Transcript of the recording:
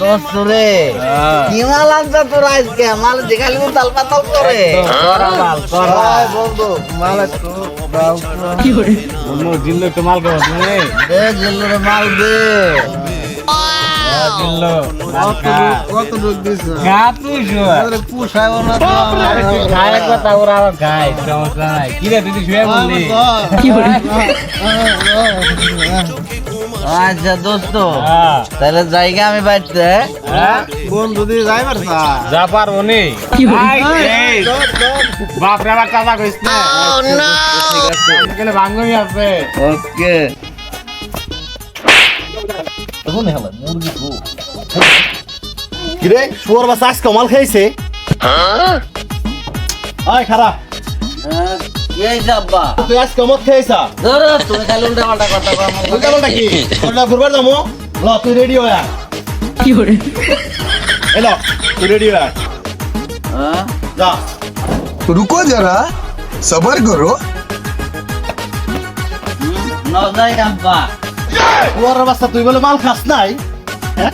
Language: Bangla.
দোস্ত রে কি মাল আনছা তোর আজকে মাল দেখালি তাল পাতাল করে বন্ধু মাল একটু দাও কি করে বন্ধু জিল্লো একটু মাল খাবো তুমি দে জিল্লুরে মাল দে জিল্লো কত লোক দিছ গা তুই পুষাইব না খায় কথা ওরা আবার খায় সমস্যা নাই কি রে তুই শুয়ে বললি কি করে আচ্ছা দোস্ত হ্যাঁ তাহলে জায়গা আমি বাড়তে হ্যাঁ বন্ধু দিয়ে যাই পারছা যা পারবো নি কি বলে? বাপ রে আবার চাচা কইস না গেলে ভাঙ্গমি আছে ওকে কিরে শুয়ার বাচ্চা আজকে মাল খাইছে আয় খারাপ এই যাব্বা তুই আজকে মদ খাইছা ধরো তুমি খালি উল্টা পাল্টা কথা কও উল্টা পাল্টা কি ওটা ঘুরবার যাবো ল তুই রেডি হয়ে আয়। কি করে এলো তুই রেডি হয়ে আয়। হ্যাঁ যা रुको जरा सबर करो নজাই আব্বা শুয়ার বাচ্চা তুই বলে মাল খাস নাই হ্যাঁ?